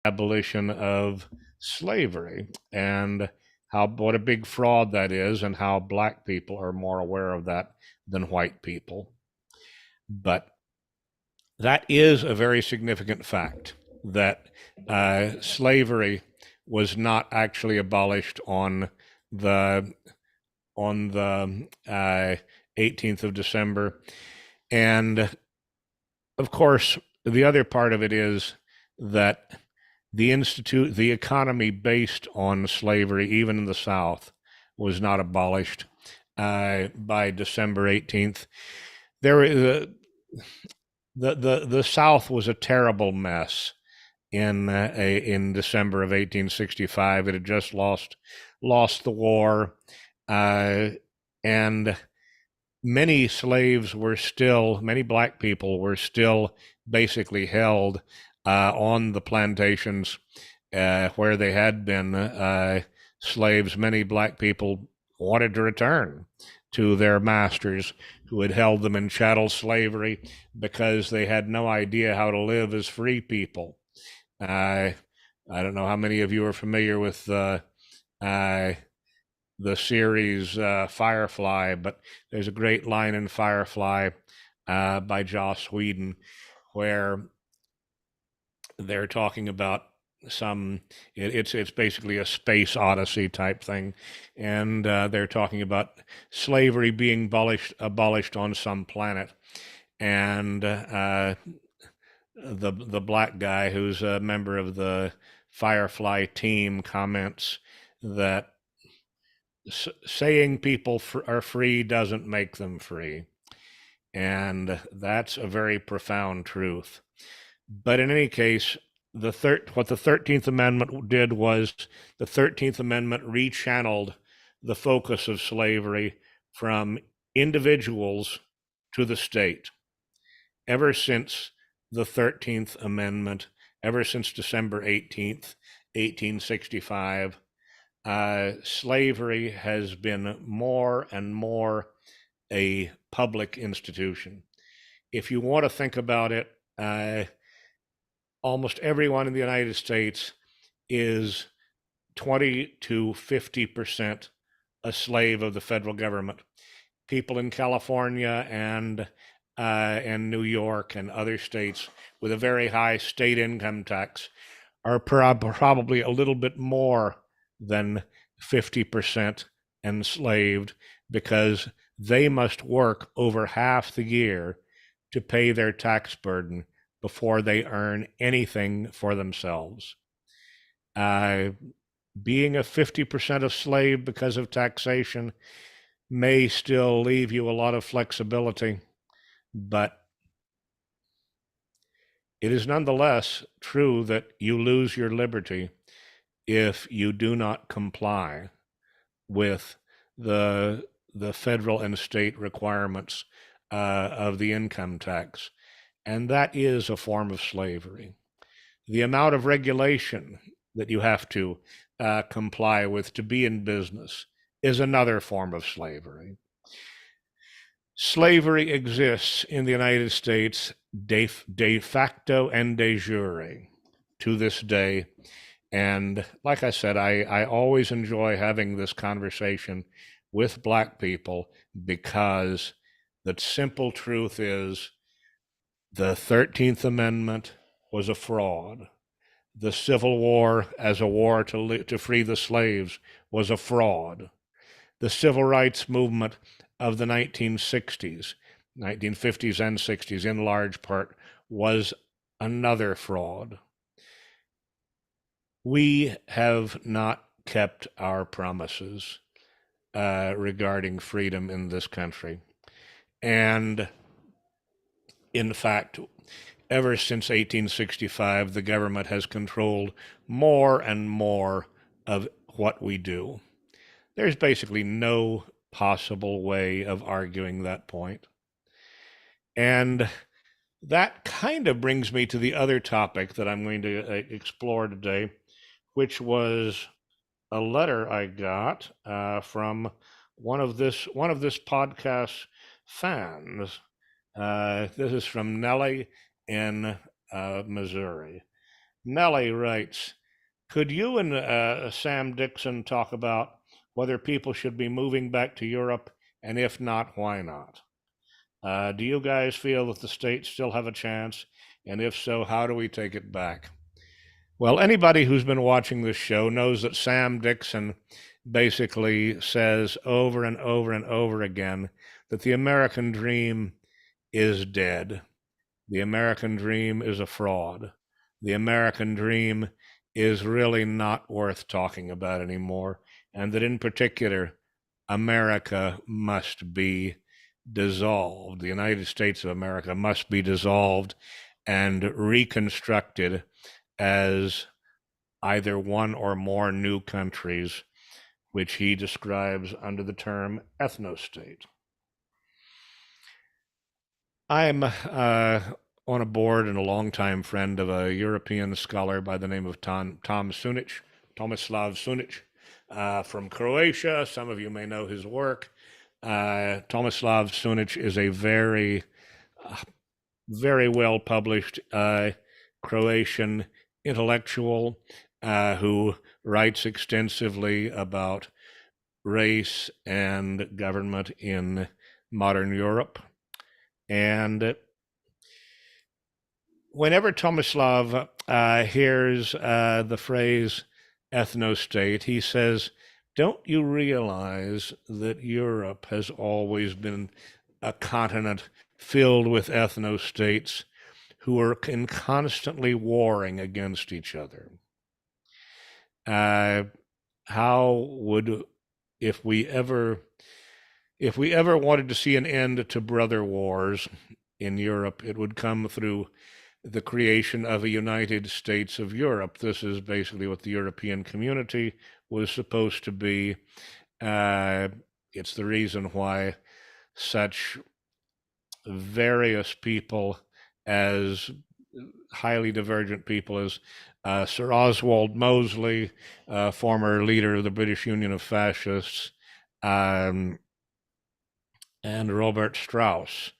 abolition of slavery and what a big fraud that is, and how black people are more aware of that than white people. But that is a very significant fact, that slavery was not actually abolished the on the 18th of December. And of course, the other part of it is that the economy based on slavery, even in the South, was not abolished by December 18th. The South was a terrible mess in December of 1865. It had just lost the war, and many black people were still basically held on the plantations where they had been slaves. Many black people wanted to return to their masters who had held them in chattel slavery because they had no idea how to live as free people. I don't know how many of you are familiar with the series Firefly, but there's a great line in Firefly by Joss Whedon where they're talking about it's basically a space odyssey type thing, and they're talking about slavery being abolished on some planet, and the black guy who's a member of the Firefly team comments that saying people are free doesn't make them free. And that's a very profound truth. But in any case, what the 13th Amendment did was the 13th Amendment rechanneled the focus of slavery from individuals to the state. Ever since the 13th Amendment, ever since December 18th, 1865, slavery has been more and more a public institution. If you want to think about it, almost everyone in the United States is 20 to 50% a slave of the federal government. People in California and New York and other states with a very high state income tax are probably a little bit more than 50% enslaved, because they must work over half the year to pay their tax burden before they earn anything for themselves. Being a 50% of slave because of taxation may still leave you a lot of flexibility, but it is nonetheless true that you lose your liberty if you do not comply with the federal and state requirements of the income tax. And that is a form of slavery. The amount of regulation that you have to comply with to be in business is another form of slavery. Slavery exists in the United States de facto and de jure to this day. And like I said, I always enjoy having this conversation with black people, because the simple truth is the 13th Amendment was a fraud. The Civil War as a war to free the slaves was a fraud. The Civil Rights Movement of the 1960s, 1950s and 60s in large part, was another fraud. We have not kept our promises regarding freedom in this country. And in fact, ever since 1865, the government has controlled more and more of what we do. There's basically no possible way of arguing that point. And that kind of brings me to the other topic that I'm going to explore today, which was a letter I got from one of this podcast's fans. This is from Nielly in Missouri. Nellie writes, could you and Sam Dickson talk about whether people should be moving back to Europe, and if not, why not? Do you guys feel that the states still have a chance? And if so, how do we take it back? Well, anybody who's been watching this show knows that Sam Dickson basically says over and over and over again that the American dream is dead. The American dream is a fraud. The American dream is really not worth talking about anymore. And that in particular, America must be dissolved. The United States of America must be dissolved and reconstructed as either one or more new countries, which he describes under the term ethnostate. I'm on a board and a longtime friend of a European scholar by the name of Tomislav Sunic, from Croatia. Some of you may know his work. Tomislav Sunic is a very, very well published Croatian intellectual who writes extensively about race and government in modern Europe. And whenever Tomislav hears the phrase ethnostate, he says, don't you realize that Europe has always been a continent filled with ethnostates who are constantly warring against each other? How would, if we ever wanted to see an end to brother wars in Europe, it would come through the creation of a United States of Europe. This is basically what the European community was supposed to be. It's the reason why such various people, as highly divergent people as Sir Oswald Mosley, former leader of the British Union of Fascists, and Robert Strauss,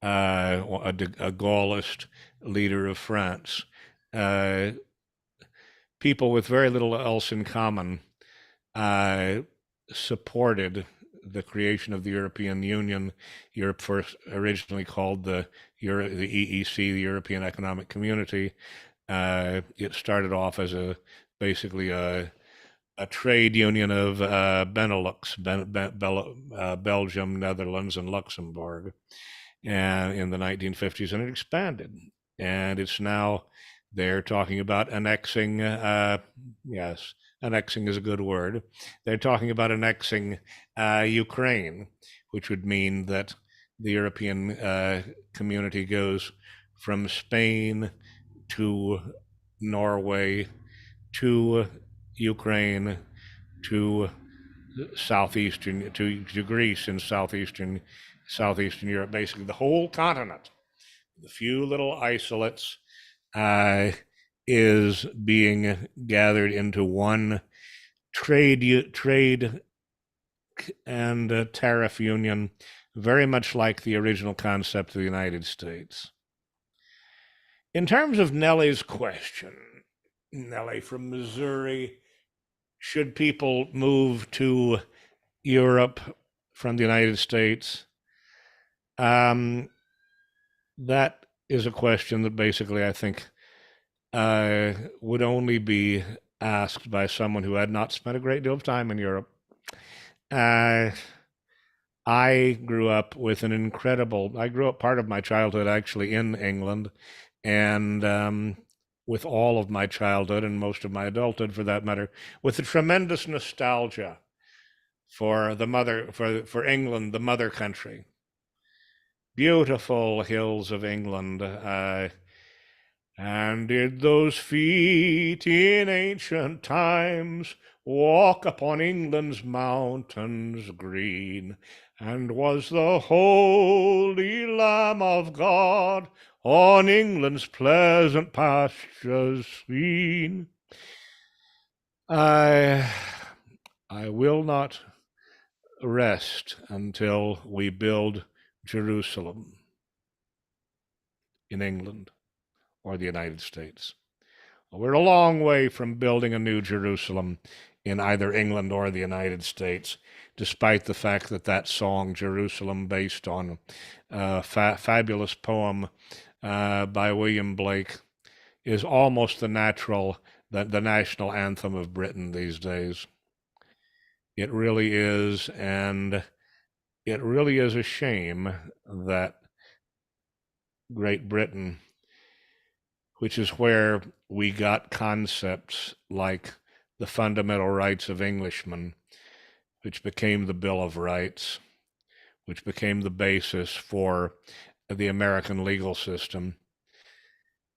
a Gaullist leader of France. People with very little else in common supported the creation of the European Union. Europe first originally called the EEC, the European Economic Community. It started off as basically a trade union of Benelux, Belgium, Netherlands, and Luxembourg, and in the 1950s, and it expanded. And it's now, they're talking about annexing, yes, annexing is a good word. They're talking about annexing Ukraine, which would mean that the European community goes from Spain to Norway to Ukraine to to Greece in southeastern Europe, basically the whole continent. The few little isolates is being gathered into one trade and tariff union, very much like the original concept of the United States. In terms of Nellie's question, Nellie from Missouri, should people move to Europe from the United States? That is a question that basically I think would only be asked by someone who had not spent a great deal of time in Europe. I grew up with I grew up part of my childhood actually in England, and with all of my childhood and most of my adulthood for that matter, with a tremendous nostalgia for for England, the mother country. Beautiful hills of England, and did those feet in ancient times walk upon England's mountains green? And was the Holy Lamb of God on England's pleasant pastures seen? I will not rest until we build Jerusalem in England or the United States. We're a long way from building a new Jerusalem in either England or the United States, despite the fact that that song, Jerusalem, based on a fabulous poem by William Blake, is almost the national anthem of Britain these days. It really is, and it really is a shame that Great Britain, which is where we got concepts like the fundamental rights of Englishmen, which became the Bill of Rights, which became the basis for the American legal system.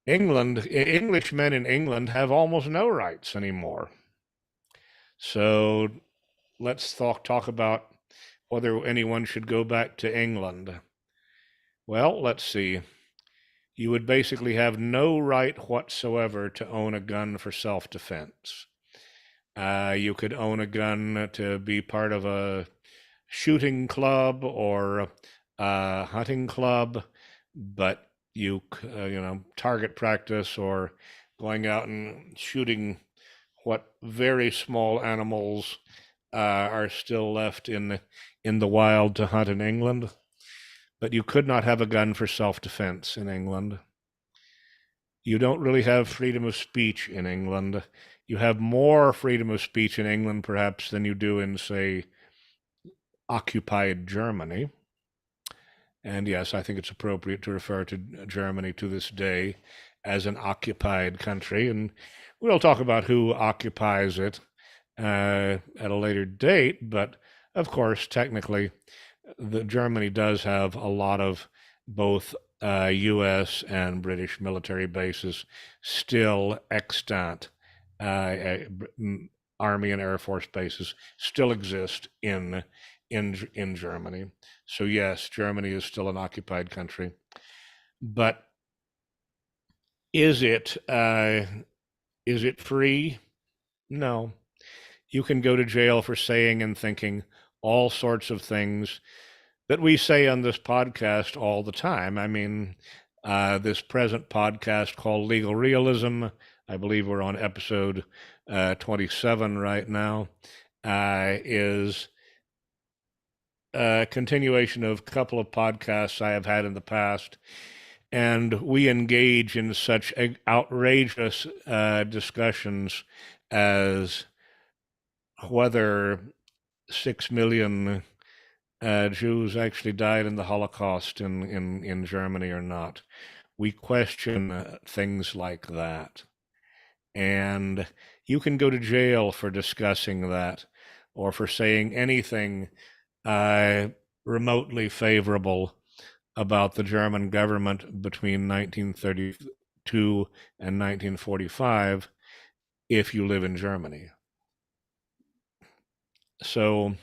Englishmen in England have almost no rights anymore. So let's talk about whether anyone should go back to England. Well, let's see. You would basically have no right whatsoever to own a gun for self-defense. You could own a gun to be part of a shooting club or a hunting club, but target practice or going out and shooting what very small animals are still left in the wild to hunt in England. But you could not have a gun for self-defense in England. You don't really have freedom of speech in England. You have more freedom of speech in England, perhaps, than you do in, say, occupied Germany. And yes, I think it's appropriate to refer to Germany to this day as an occupied country. And we'll talk about who occupies it at a later date. But of course, technically, Germany does have a lot of both U.S. and British military bases still extant. Army and Air Force bases still exist in Germany. So yes, Germany is still an occupied country. But is it free? No. You can go to jail for saying and thinking all sorts of things that we say on this podcast all the time. I mean, this present podcast called Legal Realism, I believe we're on episode 27 right now, is a continuation of a couple of podcasts I have had in the past. And we engage in such outrageous discussions as whether 6 million Jews actually died in the Holocaust in Germany or not. We question things like that. And you can go to jail for discussing that or for saying anything remotely favorable about the German government between 1932 and 1945 if you live in Germany. So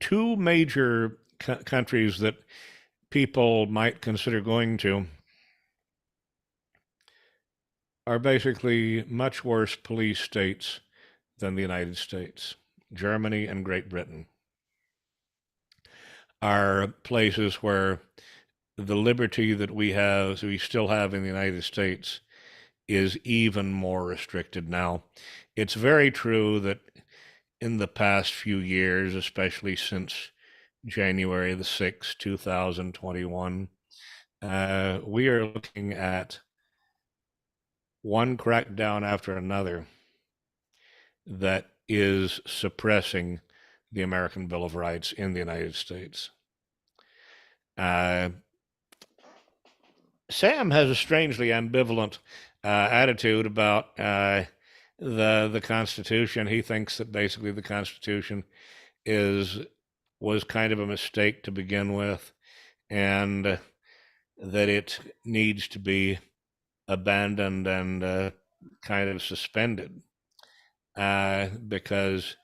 two major countries that people might consider going to are basically much worse police states than the United States. Germany and Great Britain are places where the liberty that we still have in the United States is even more restricted now. It's very true that in the past few years, especially since January the 6th, 2021, we are looking at one crackdown after another that is suppressing the American Bill of Rights in the United States. Sam has a strangely ambivalent attitude about the Constitution. He thinks that basically the Constitution was kind of a mistake to begin with, and that it needs to be abandoned and kind of suspended because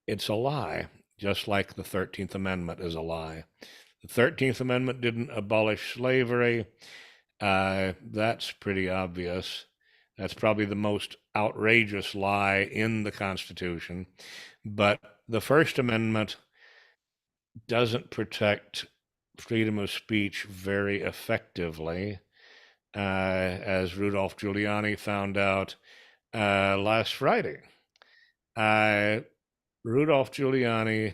it's a lie, just like the 13th Amendment is a lie. The 13th Amendment didn't abolish slavery. That's pretty obvious. That's probably the most outrageous lie in the Constitution. But the First Amendment doesn't protect freedom of speech very effectively. as Rudolph Giuliani found out last Friday. Rudolph Giuliani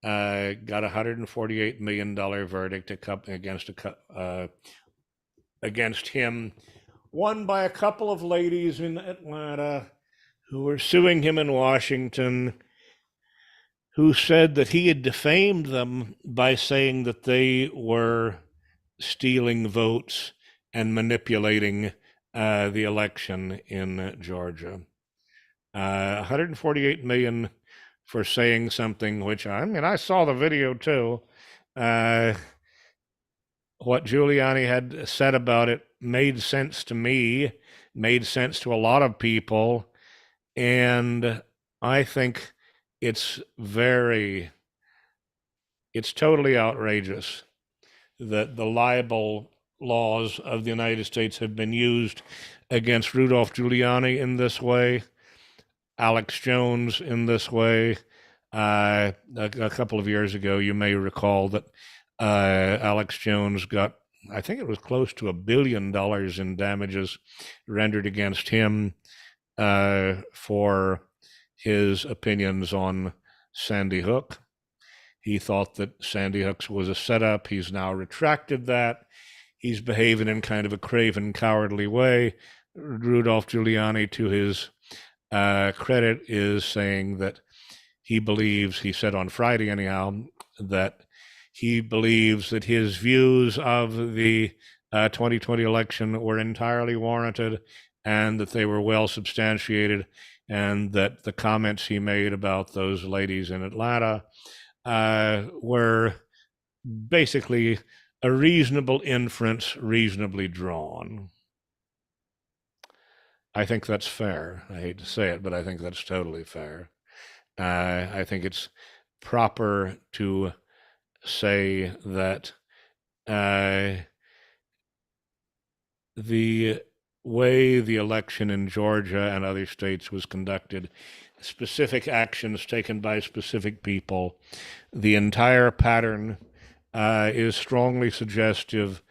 got a $148 million verdict against him, won by a couple of ladies in Atlanta who were suing him in Washington, who said that he had defamed them by saying that they were stealing votes and manipulating the election in Georgia. 148 million for saying something which, I mean, I saw the video too. What Giuliani had said about it made sense to me, made sense to a lot of people, and I think it's totally outrageous that the libel laws of the United States have been used against Rudolph Giuliani in this way, Alex Jones in this way. A couple of years ago, you may recall that Alex Jones got, I think it was close to $1 billion in damages rendered against him for his opinions on Sandy Hook. He thought that Sandy Hook was a setup. He's now retracted that. He's behaving in kind of a craven, cowardly way. Rudolph Giuliani, to his credit, is saying that he believes, he said on Friday anyhow, that he believes that his views of the 2020 election were entirely warranted and that they were well substantiated, and that the comments he made about those ladies in Atlanta were basically a reasonable inference, reasonably drawn. I think that's fair. I hate to say it, but I think that's totally fair. I think it's proper to say that the way the election in Georgia and other states was conducted, specific actions taken by specific people, the entire pattern is strongly suggestive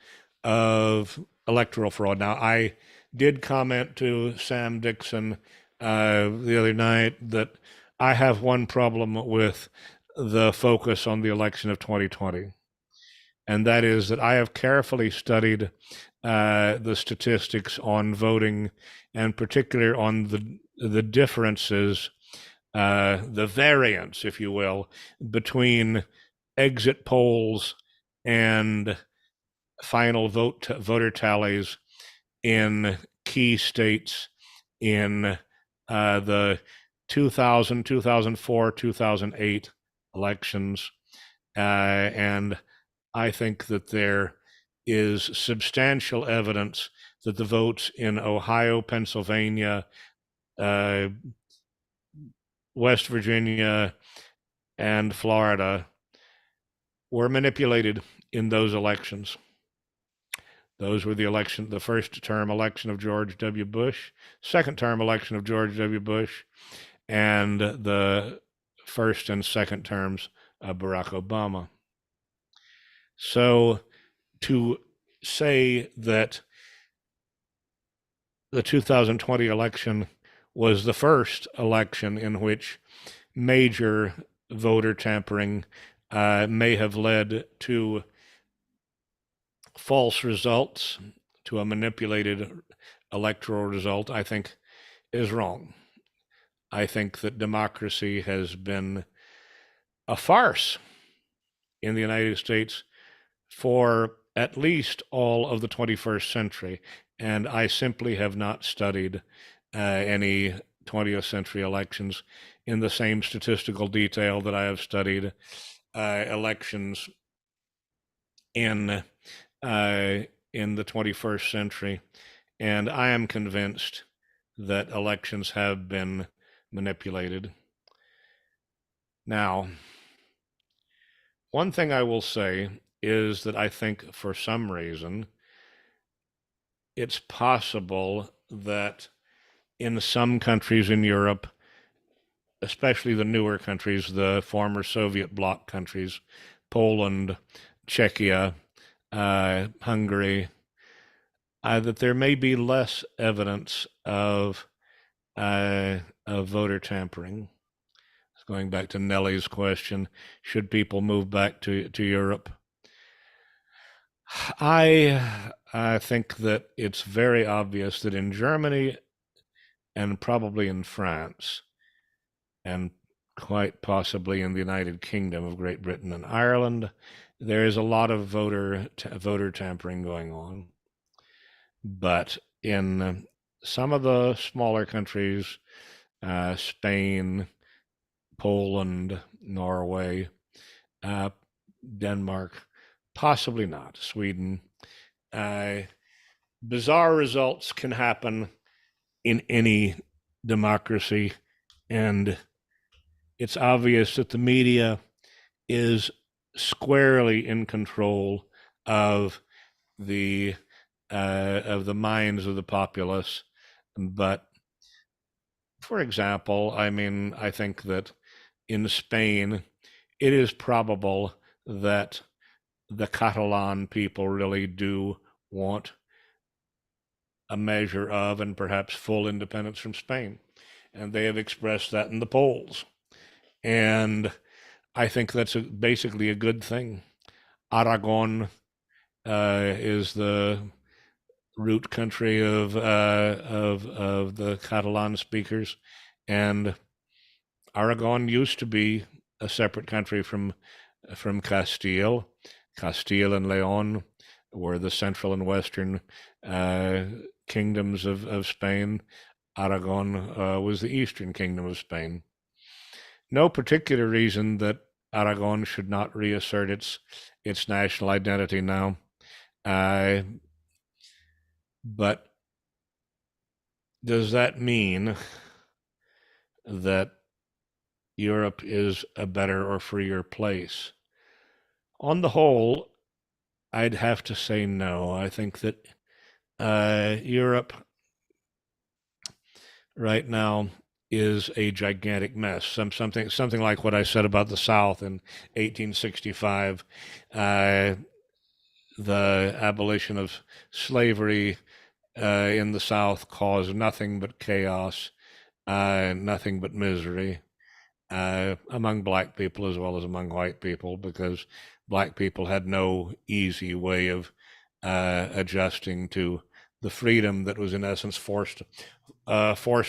of electoral fraud. Now, I did comment to Sam Dickson the other night that I have one problem with the focus on the election of 2020, and that is that I have carefully studied the statistics on voting, and particularly on the differences, the variance, if you will, between exit polls and final voter tallies in key states in the 2000, 2004, 2008 elections. And I think that there is substantial evidence that the votes in Ohio, Pennsylvania, West Virginia, and Florida were manipulated in those elections. Those were the first term election of George W. Bush, second term election of George W. Bush, and the first and second terms of Barack Obama. So to say that the 2020 election was the first election in which major voter tampering may have led to false results, to a manipulated electoral result, I think is wrong. I think that democracy has been a farce in the United States for at least all of the 21st century, and I simply have not studied any 20th century elections in the same statistical detail that I have studied elections in the 21st century, and I am convinced that elections have been manipulated. Now, one thing I will say is that I think for some reason it's possible that in some countries in Europe, especially the newer countries, the former Soviet bloc countries, Poland, Czechia, Hungary, that there may be less evidence of voter tampering. Going back to Nielly's question, should people move back to Europe? I think that it's very obvious that in Germany and probably in France and quite possibly in the United Kingdom of Great Britain and Ireland, there is a lot of voter tampering going on. But in some of the smaller countries, Spain, Poland, Norway, uh, Denmark, possibly not, Sweden. Bizarre results can happen in any democracy, and it's obvious that the media is squarely in control of the minds of the populace. But for example, I mean, I think that in Spain, it is probable that the Catalan people really do want a measure of and perhaps full independence from Spain. And they have expressed that in the polls. And I think that's basically a good thing. Aragon is the root country of the Catalan speakers, and Aragon used to be a separate country from Castile. Castile and Leon were the central and western kingdoms of Spain. Aragon was the eastern kingdom of Spain. No particular reason that Aragon should not reassert its national identity now. But does that mean that Europe is a better or freer place? On the whole, I'd have to say no. I think that Europe right now is a gigantic mess. Something like what I said about the South in 1865. The abolition of slavery in the South caused nothing but chaos, nothing but misery among black people as well as among white people, because black people had no easy way of adjusting to the freedom that was in essence forced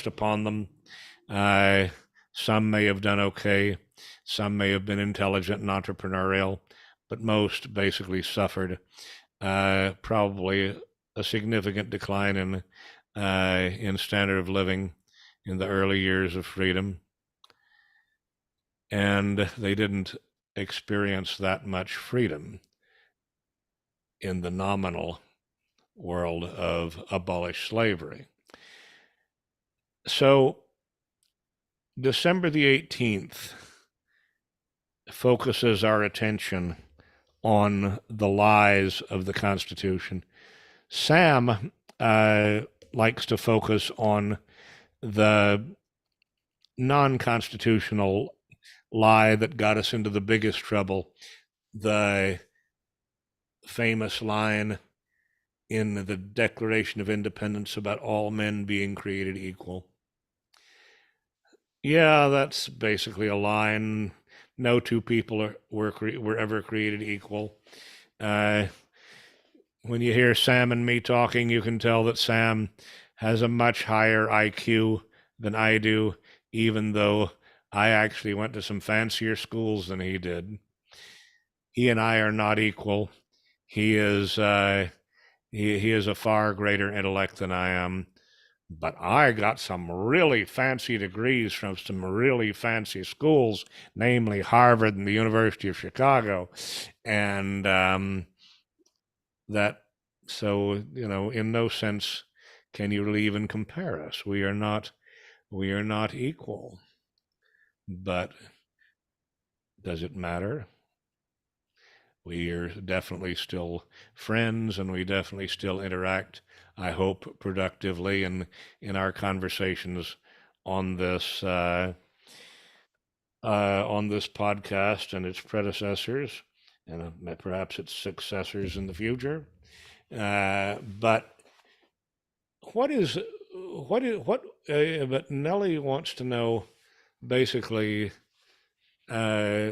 upon them. Some may have done okay, some may have been intelligent and entrepreneurial, but most basically suffered probably a significant decline in standard of living in the early years of freedom, and they didn't experience that much freedom in the nominal world of abolished slavery. So December the 18th focuses our attention on the lies of the Constitution. Sam likes to focus on the non-constitutional lie that got us into the biggest trouble, the famous line in the Declaration of Independence about all men being created equal. Yeah, that's basically a line. No two people were ever created equal. When you hear Sam and me talking, you can tell that Sam has a much higher IQ than I do, even though I actually went to some fancier schools than he did. He and I are not equal. He is he is a far greater intellect than I am, but I got some really fancy degrees from some really fancy schools, namely Harvard and the University of Chicago, and that. So in no sense can you really even compare us. We are not equal. But does it matter? We are definitely still friends, and we definitely still interact, I hope, productively in our conversations on this podcast and its predecessors, and perhaps its successors in the future. But what is what? But Nelly wants to know basically, uh,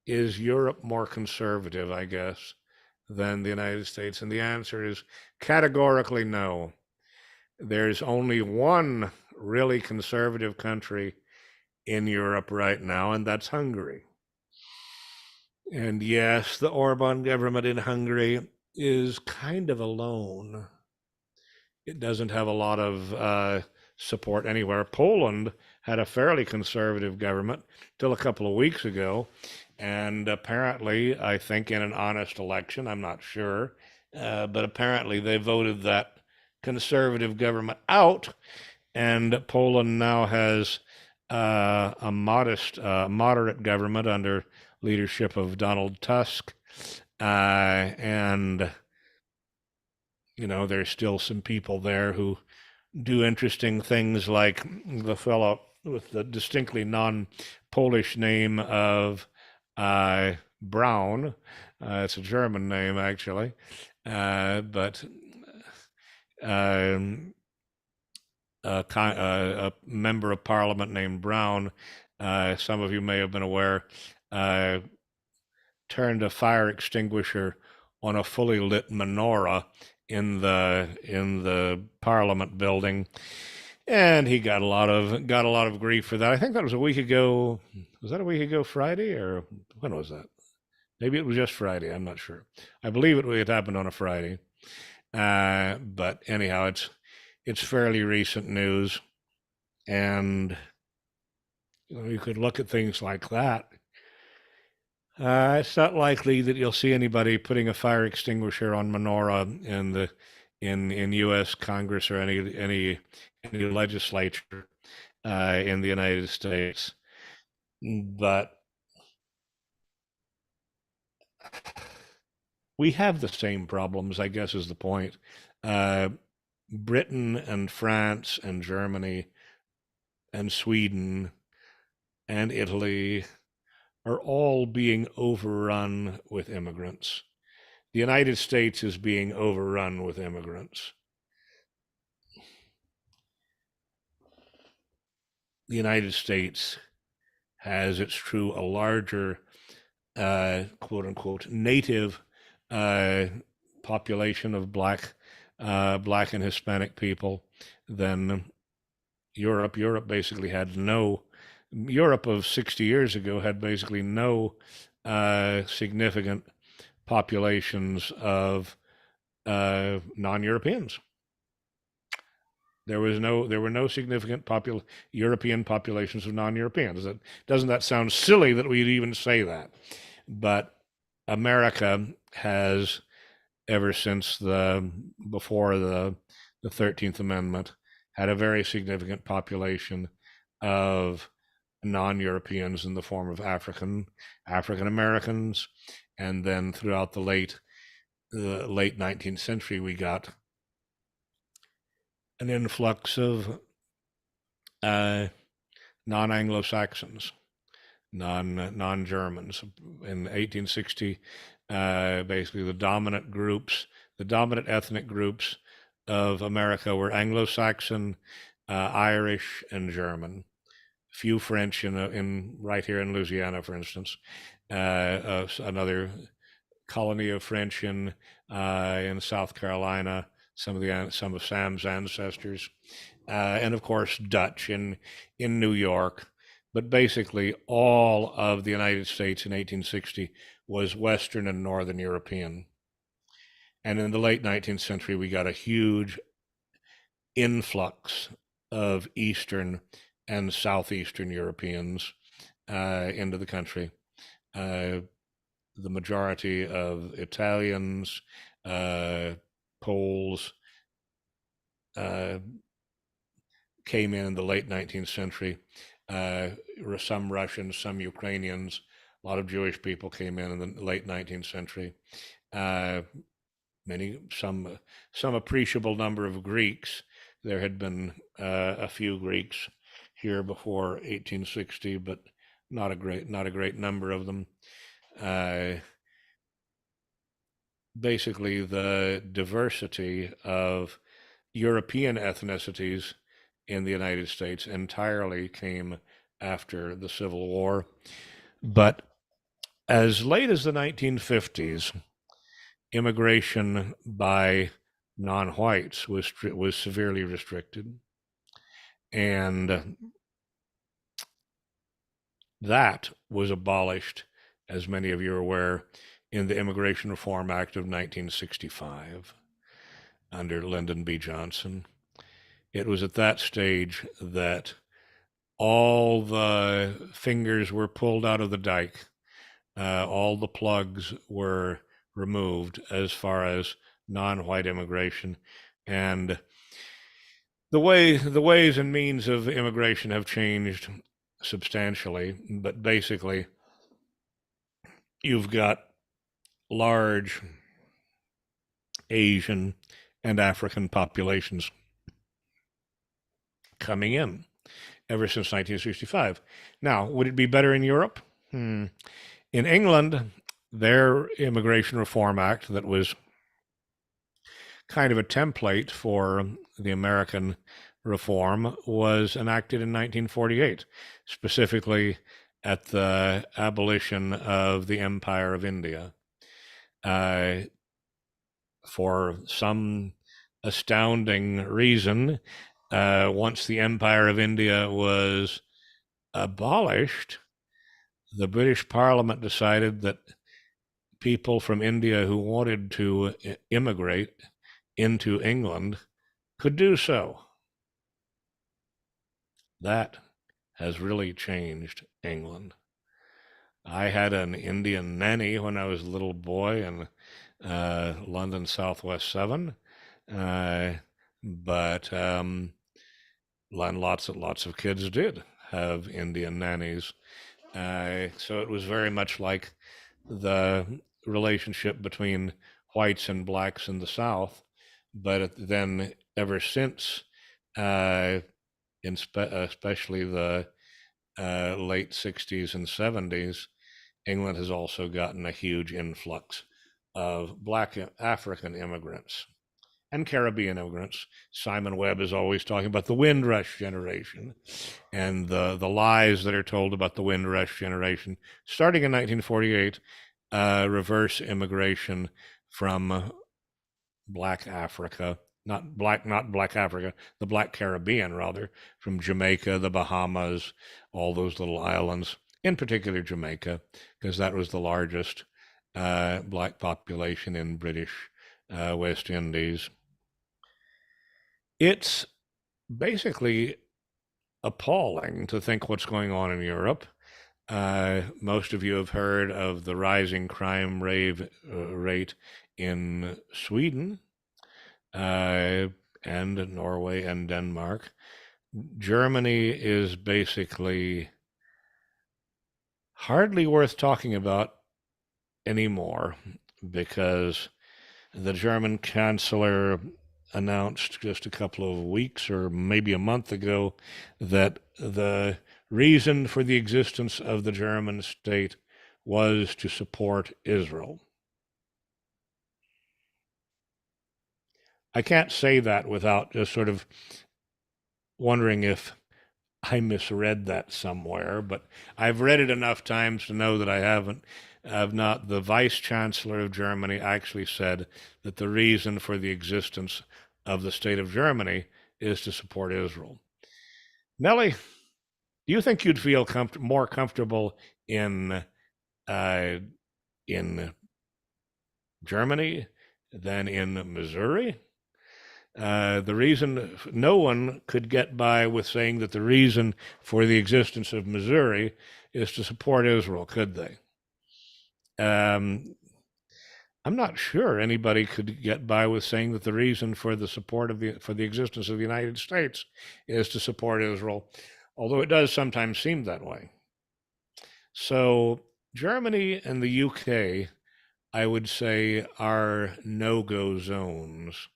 is Europe more conservative, I guess, than the United States? And the answer is categorically no. There's only one really conservative country in Europe right now, and that's Hungary. And yes, the Orban government in Hungary is kind of alone. It doesn't have a lot of support anywhere. Poland had a fairly conservative government till a couple of weeks ago. And apparently, I think in an honest election, I'm not sure, but apparently they voted that conservative government out. And Poland now has a moderate government under leadership of Donald Tusk. And there's still some people there who do interesting things, like the fellow with the distinctly non-Polish name of Braun. It's a German name, actually, but a member of parliament named Brown, some of you may have been aware, turned a fire extinguisher on a fully lit menorah in the Parliament building, and he got a lot of grief for that. I think that was a week ago. Was that a week ago Friday, or when was that? Maybe it was just Friday. I'm not sure. I believe it happened on a Friday. But anyhow, it's fairly recent news, and you could look at things like that. It's not likely that you'll see anybody putting a fire extinguisher on menorah in U.S. Congress or any legislature in the United States. But we have the same problems, I guess, is the point. Britain and France and Germany and Sweden and Italy are all being overrun with immigrants. The United States is being overrun with immigrants. The United States has, it's true, a larger quote unquote native population of black and Hispanic people than Europe. Europe of 60 years ago had basically no significant populations of non-Europeans. There were no significant European populations of non-Europeans. Doesn't that sound silly that we'd even say that? But America has, ever since before the 13th Amendment, had a very significant population of non-Europeans in the form of African Americans, and then throughout the late 19th century, we got an influx of non-Anglo-Saxons, non-Germans. In 1860, basically the dominant ethnic groups of America were Anglo-Saxon, Irish, and German. Few French in right here in Louisiana, for instance. Another colony of French in South Carolina. Some of Sam's ancestors, and of course Dutch in New York. But basically, all of the United States in 1860 was Western and Northern European. And in the late 19th century, we got a huge influx of Eastern and Southeastern Europeans into the country. The majority of Italians, Poles came in the late 19th century. Some Russians, some Ukrainians, a lot of Jewish people came in the late 19th century. Some appreciable number of Greeks. There had been a few Greeks here before 1860, but not a great number of them. Basically, the diversity of European ethnicities in the United States entirely came after the Civil War. But as late as the 1950s, immigration by non-whites was severely restricted, and that was abolished, as many of you are aware, in the Immigration Reform Act of 1965 under Lyndon B. Johnson. It was at that stage that all the fingers were pulled out of the dike, all the plugs were removed as far as non-white immigration, and the ways and means of immigration have changed substantially. But basically, you've got large Asian and African populations coming in ever since 1965. Now, would it be better in Europe? In England, their Immigration Reform Act, that was kind of a template for the American reform, was enacted in 1948, specifically at the abolition of the Empire of India. For some astounding reason, once the Empire of India was abolished, the British Parliament decided that people from India who wanted to immigrate into England could do so. That has really changed England. I had an Indian nanny when I was a little boy in London Southwest 7, but lots of kids did have Indian nannies. So it was very much like the relationship between whites and blacks in the South. But then, ever since, especially the late 60s and 70s, England has also gotten a huge influx of black African immigrants and Caribbean immigrants. Simon Webb is always talking about the Windrush generation and the lies that are told about the Windrush generation. Starting in 1948, reverse immigration from Black Africa, not Black Africa, the Black Caribbean rather, from Jamaica, the Bahamas, all those little islands, in particular Jamaica, because that was the largest black population in British West Indies. It's basically appalling to think what's going on in Europe. Most of you have heard of the rising crime rate in Sweden and Norway and Denmark. Germany is basically hardly worth talking about anymore because the German chancellor announced just a couple of weeks or maybe a month ago that the reason for the existence of the German state was to support Israel. I can't say that without just sort of wondering if I misread that somewhere, but I've read it enough times to know that I haven't. I've not. The vice chancellor of Germany actually said that the reason for the existence of the state of Germany is to support Israel. Nielly, do you think you'd feel more comfortable in Germany than in Missouri? The reason no one could get by with saying that the reason for the existence of Missouri is to support Israel, could they? I'm not sure anybody could get by with saying that the reason for the support of for the existence of the United States is to support Israel, although it does sometimes seem that way. So Germany and the UK, I would say, are no-go zones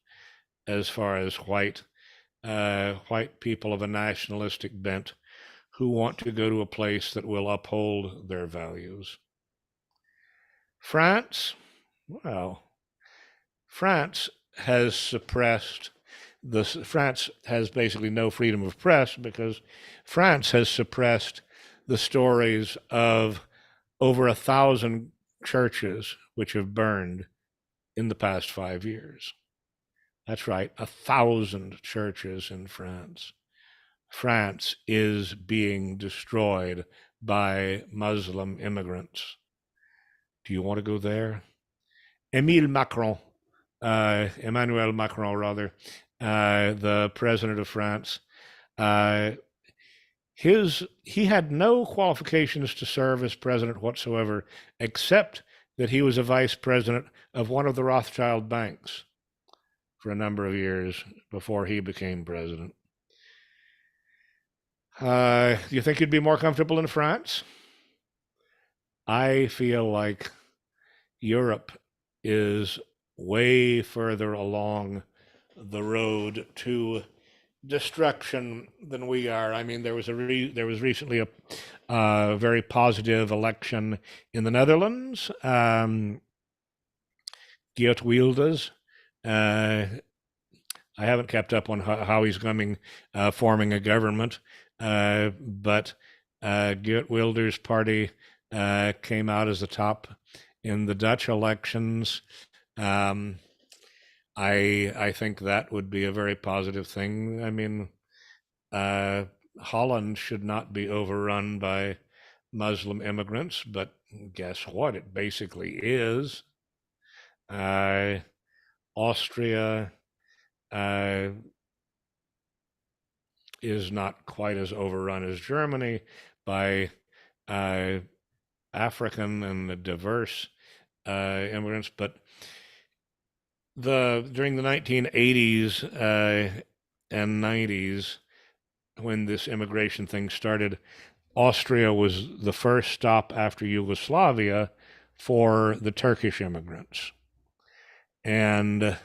as far as white people of a nationalistic bent who want to go to a place that will uphold their values. France, well, France has suppressed France has basically no freedom of press because France has suppressed the stories of over 1,000 churches which have burned in the past 5 years. That's right, 1,000 churches in France. France is being destroyed by Muslim immigrants. Do you want to go there? Emmanuel Macron, rather, the president of France, uh, he had no qualifications to serve as president whatsoever, except that he was a vice president of one of the Rothschild banks for a number of years before he became president. Do you think you'd be more comfortable in France? I feel like Europe is way further along the road to destruction than we are. I mean, there was recently a very positive election in the Netherlands. Geert Wilders. I haven't kept up on how he's forming a government, but Geert Wilders' party came out as the top in the Dutch elections. I think that would be a very positive thing. I mean, Holland should not be overrun by Muslim immigrants, but guess what? It basically is. Austria is not quite as overrun as Germany by African and diverse immigrants, but during the 1980s and 90s, when this immigration thing started, Austria was the first stop after Yugoslavia for the Turkish immigrants. And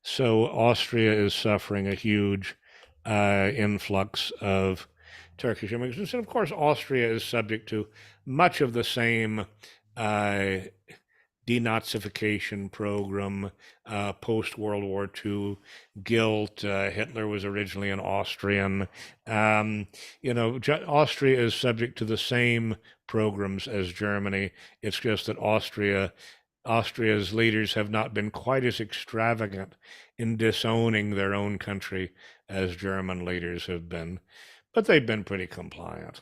so Austria is suffering a huge influx of Turkish immigrants. And of course, Austria is subject to much of the same denazification program, post-World War II guilt. Hitler was originally an Austrian. Austria is subject to the same programs as Germany. It's just that Austria's leaders have not been quite as extravagant in disowning their own country as German leaders have been, but they've been pretty compliant.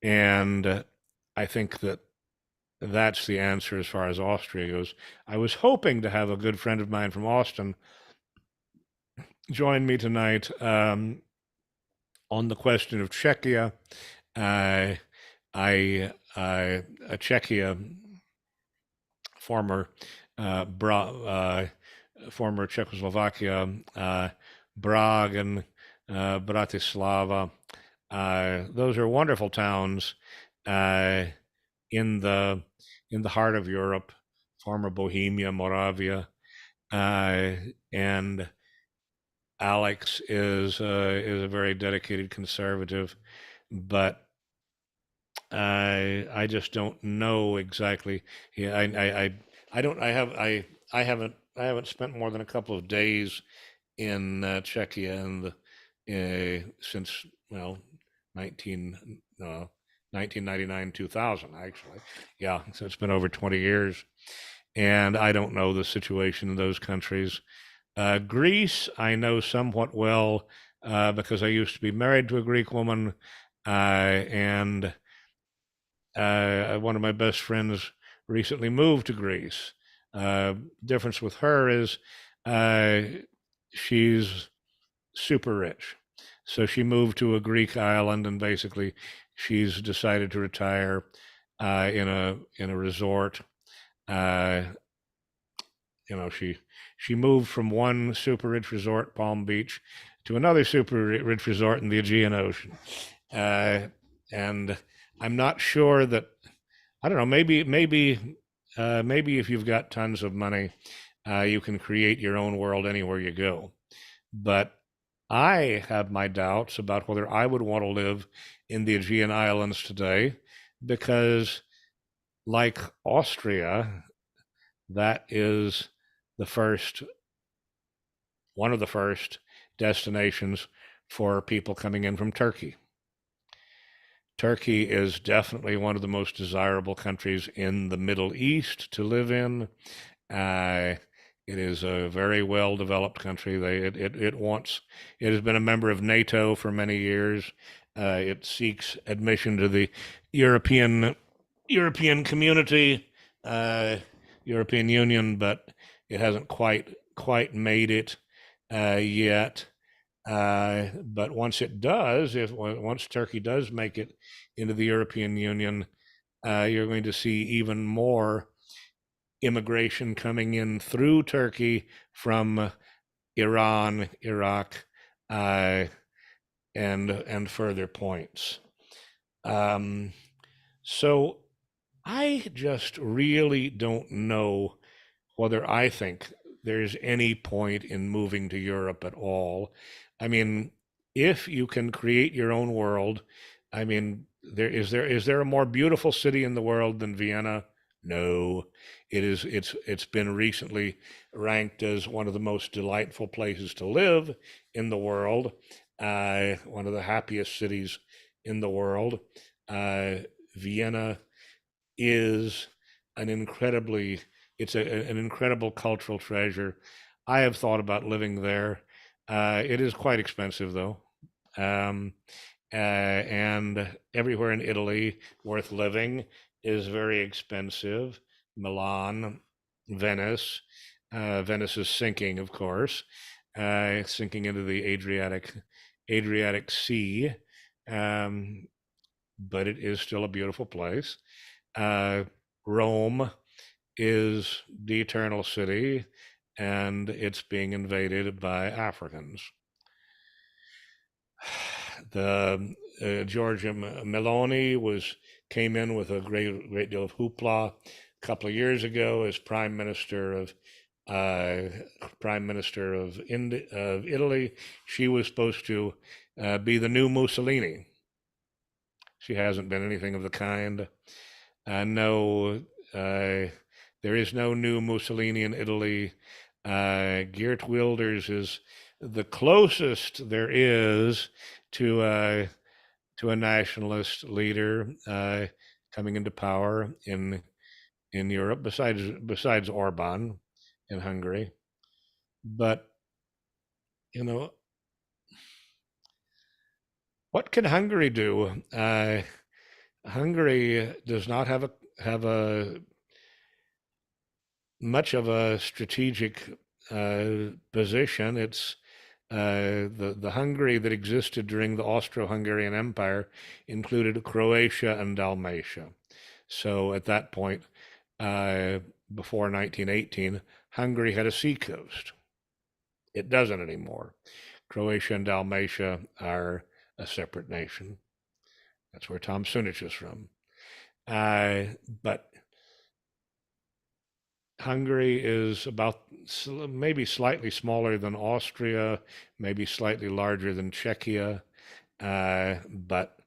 And I think that's the answer as far as Austria goes. I was hoping to have a good friend of mine from Austin join me tonight on the question of Czechia. Czechia, former former Czechoslovakia, Prague and Bratislava. Those are wonderful towns in the heart of Europe, former Bohemia, Moravia, and Alex is a very dedicated conservative, but I just don't know exactly. Yeah, I haven't spent more than a couple of days in Czechia since 1999, 2000, actually. Yeah, so it's been over 20 years, and I don't know the situation in those countries. Greece, I know somewhat well because I used to be married to a Greek woman, and one of my best friends recently moved to Greece. Difference with her is she's super rich. So she moved to a Greek island, and basically she's decided to retire in a resort. She moved from one super rich resort, Palm Beach, to another super rich resort in the Aegean Ocean. And I'm not sure that, I don't know, maybe if you've got tons of money, you can create your own world anywhere you go. But I have my doubts about whether I would want to live in the Aegean Islands today, because like Austria, that is the first one of the first destinations for people coming in from Turkey. Turkey is definitely one of the most desirable countries in the Middle East to live in. Uh, it is a very well developed country. It has been a member of NATO for many years. It seeks admission to the European community, uh, European Union, but it hasn't quite made it yet. But once it does, if once Turkey does make it into the European Union, you're going to see even more immigration coming in through Turkey from Iran, Iraq, uh, and further points. Um, so I just really don't know whether I think there's any point in moving to Europe at all. I mean, if you can create your own world, I mean, there a more beautiful city in the world than Vienna? No. It's been recently ranked as one of the most delightful places to live in the world, one of the happiest cities in the world. Uh, Vienna is an incredibly an incredible cultural treasure. I have thought about living there. It is quite expensive though. Um, and everywhere in Italy worth living is very expensive. Milan, Venice. Venice is sinking, of course, sinking into the Adriatic Sea, um, but it is still a beautiful place. Uh, Rome is the eternal city, and it's being invaded by Africans. The Giorgia Meloni came in with a great deal of hoopla a couple of years ago as uh, prime minister of Italy. She was supposed to be the new Mussolini. She hasn't been anything of the kind. No, there is no new Mussolini in Italy. Geert Wilders is the closest there is to a nationalist leader coming into power in Europe, besides Orban in Hungary. But you know, what can Hungary do? Hungary does not have a much of a strategic position. It's the Hungary that existed during the Austro-Hungarian Empire included Croatia and Dalmatia. So at that point, uh, before 1918, Hungary had a seacoast. It doesn't anymore. Croatia and Dalmatia are a separate nation. That's where Tom Sunich is from. But Hungary is about maybe slightly smaller than Austria, maybe slightly larger than Czechia, but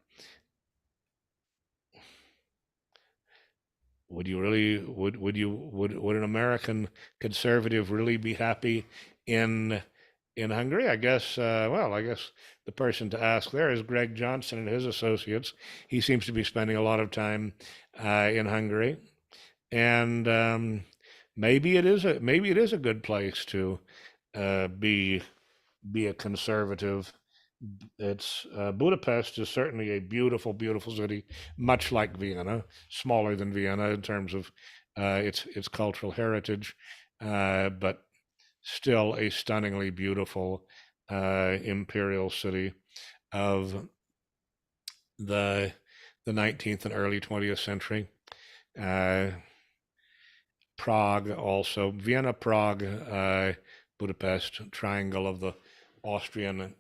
would you really would an American conservative really be happy in Hungary? I guess I guess the person to ask there is Greg Johnson and his associates. He seems to be spending a lot of time in Hungary, and maybe it is a good place to be a conservative. It's Budapest is certainly a beautiful city, much like Vienna, smaller than Vienna in terms of its cultural heritage, but still a stunningly beautiful imperial city of the 19th and early 20th century. Uh, Prague also, Vienna, Prague, Budapest, triangle of the Austrian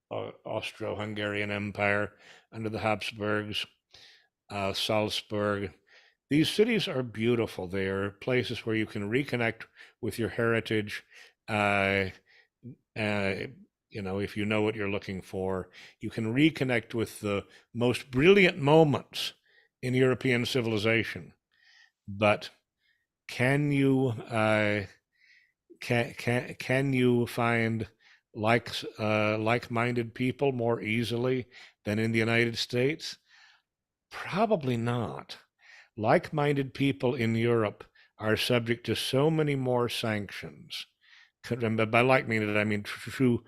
Austro-Hungarian Empire under the Habsburgs, Salzburg. These cities are beautiful. They are places where you can reconnect with your heritage. Uh, if you know what you're looking for, you can reconnect with the most brilliant moments in European civilization. But can you can you find like-minded people more easily than in the United States? Probably not. Like-minded people in Europe are subject to so many more sanctions. And by like-minded, I mean true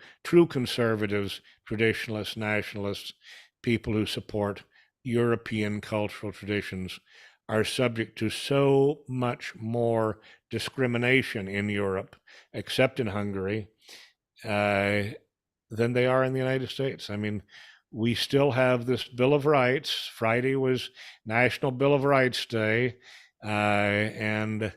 conservatives, traditionalists, nationalists, people who support European cultural traditions are subject to so much more discrimination in Europe, except in Hungary, uh, than they are in the United States. I mean, we still have this Bill of Rights. Friday was National Bill of Rights Day, and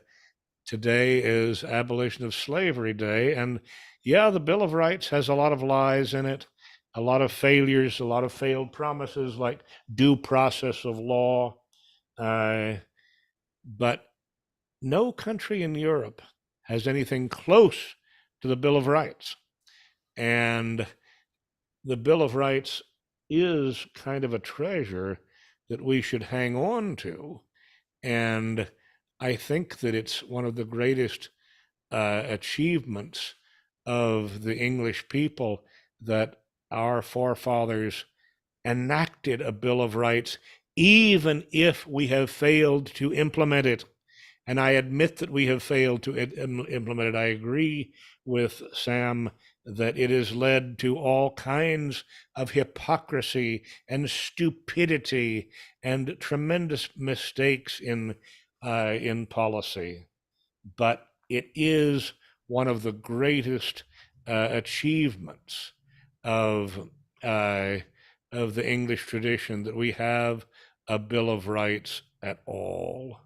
today is Abolition of Slavery Day. And yeah, the Bill of Rights has a lot of lies in it, a lot of failures, a lot of failed promises like due process of law. But no country in Europe has anything close to the Bill of Rights. And the Bill of Rights is kind of a treasure that we should hang on to. And I think that it's one of the greatest achievements of the English people that our forefathers enacted a Bill of Rights, even if we have failed to implement it. And I admit that we have failed to implement it. I agree with Sam that it has led to all kinds of hypocrisy and stupidity and tremendous mistakes in policy. But it is one of the greatest achievements of the English tradition that we have a Bill of Rights at all.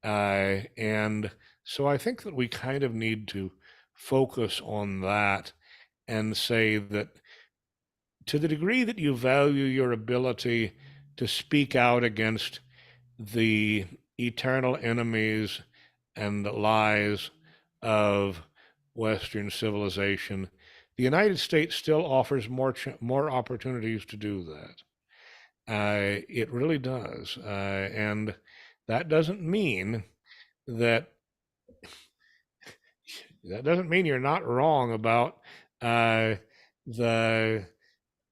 And so I think that we kind of need to focus on that and say that to the degree that you value your ability to speak out against the eternal enemies and lies of Western civilization, the United States still offers more opportunities to do that. It really does. And that doesn't mean that you're not wrong about the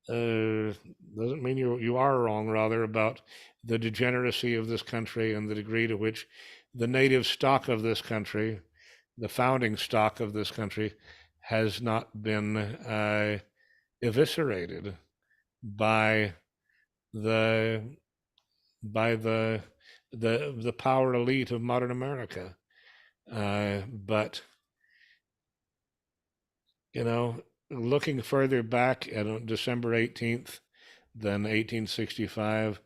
doesn't mean you are wrong, rather, about the degeneracy of this country and the degree to which the native stock of this country, the founding stock of this country, has not been eviscerated by the power elite of modern America. But looking further back at December 18th than 1865,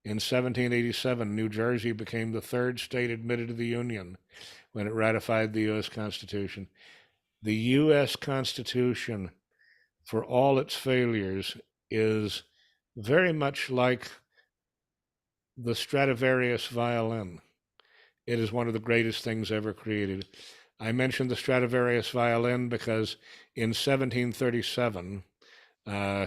in 1787, New Jersey became the third state admitted to the Union when it ratified the U.S. Constitution. The U.S. Constitution, for all its failures, is very much like the Stradivarius violin. It is one of the greatest things ever created. I mentioned the Stradivarius violin because in 1737,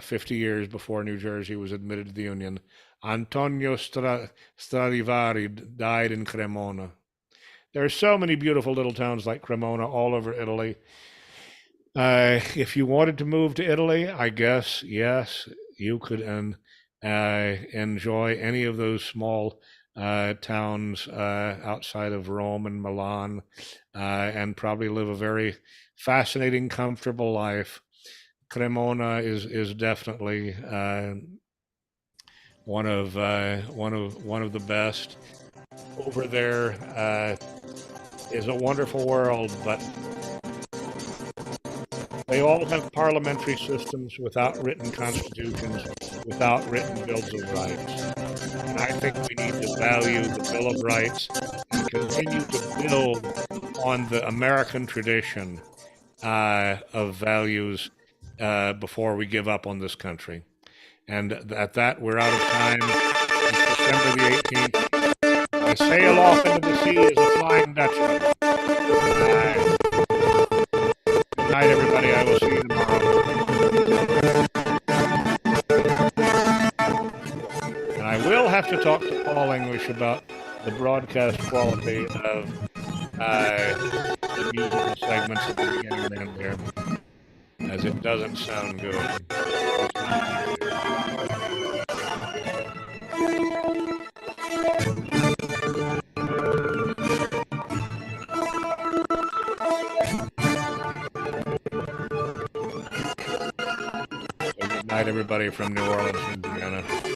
50 years before New Jersey was admitted to the Union, Antonio Stradivari died in Cremona. There are so many beautiful little towns like Cremona all over Italy. If you wanted to move to Italy, I guess, yes, you could enjoy any of those small towns outside of Rome and Milan, and probably live a very fascinating, comfortable life. Cremona is definitely one of the best. Over there is a wonderful world, but they all have parliamentary systems without written constitutions, without written bills of rights. And I think we need to value the Bill of Rights and continue to build on the American tradition of values before we give up on this country. And at that, we're out of time. It's December the 18th. I sail off into the sea as a Flying Dutchman. Good night, everybody. I will see you tomorrow. And I will have to talk to Paul English about the broadcast quality of the musical segments at the beginning and end there, as it doesn't sound good. So good night, everybody from New Orleans, Louisiana.